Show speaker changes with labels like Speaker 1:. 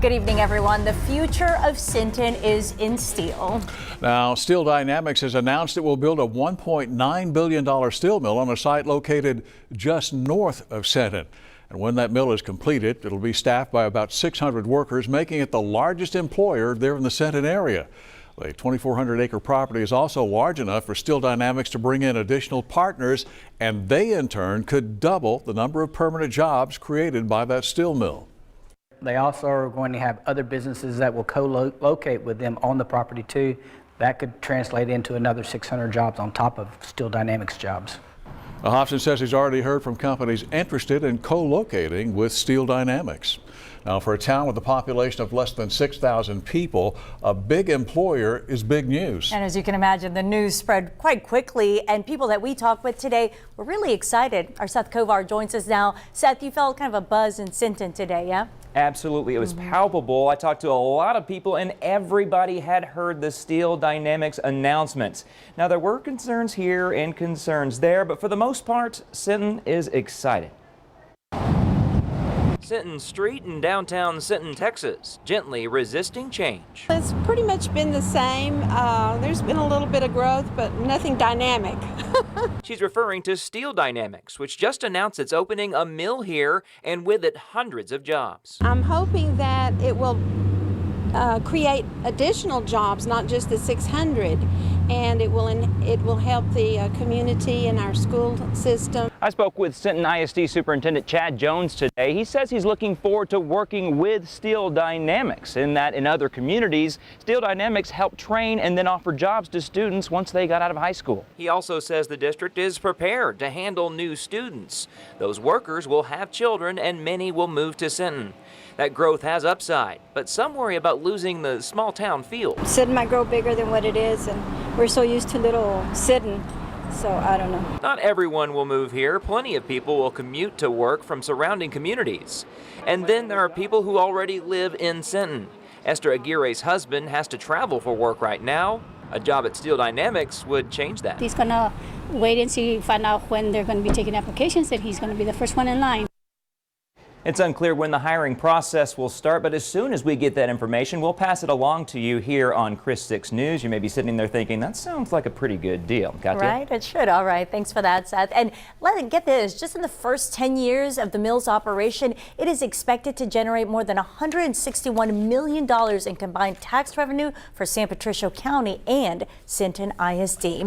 Speaker 1: Good evening, everyone. The future of Sinton is in steel.
Speaker 2: Now, Steel Dynamics has announced it will build a $1.9 billion steel mill on a site located just north of Sinton. And when that mill is completed, it'll be staffed by about 600 workers, making it the largest employer there in the Sinton area. The 2,400-acre property is also large enough for Steel Dynamics to bring in additional partners, and they in turn could double the number of permanent jobs created by that steel mill.
Speaker 3: They also are going to have other businesses that will co-locate with them on the property too. That could translate into another 600 jobs on top of Steel Dynamics jobs.
Speaker 2: Hobson says he's already heard from companies interested in co-locating with Steel Dynamics. Now, for a town with a population of less than 6,000 people, a big employer is big news.
Speaker 1: And as you can imagine, the news spread quite quickly, and people that we talked with today were really excited. Our Seth Kovar joins us now. Seth, you felt kind of a buzz in Sinton today, yeah?
Speaker 4: Absolutely. It was palpable. I talked to a lot of people and everybody had heard the Steel Dynamics announcements. Now, there were concerns here and concerns there, but for the most part, Sinton is excited. Sinton Street in downtown Sinton, Texas, gently resisting change.
Speaker 5: It's pretty much been the same. There's been a little bit of growth, but nothing dynamic.
Speaker 4: She's referring to Steel Dynamics, which just announced it's opening a mill here, and with it hundreds of jobs.
Speaker 5: I'm hoping that it will create additional jobs, not just the 600, and it will help the community and our school system.
Speaker 4: I spoke with Sinton I.S.D. Superintendent Chad Jones today. He says he's looking forward to working with Steel Dynamics, in that in other communities, Steel Dynamics help train and then offer jobs to students once they got out of high school. He also says the district is prepared to handle new students. Those workers will have children and many will move to Sinton. That growth has upside, but some worry about losing the small town feel.
Speaker 6: Sinton might grow bigger than what it is, and we're so used to little Sinton, so I don't know.
Speaker 4: Not everyone will move here. Plenty of people will commute to work from surrounding communities. And then there are people who already live in Sinton. Esther Aguirre's husband has to travel for work right now. A job at Steel Dynamics would change that.
Speaker 6: He's gonna wait and see, find out when they're gonna be taking applications, and he's gonna be the first one in line.
Speaker 4: It's unclear when the hiring process will start, but as soon as we get that information, we'll pass it along to you here on Chris 6 News. You may be sitting there thinking, that sounds like a pretty good deal. Got
Speaker 1: right, it should. All right, thanks for that, Seth. And get this, just in the first 10 years of the mill's operation, it is expected to generate more than $161 million in combined tax revenue for San Patricio County and Sinton I.S.D.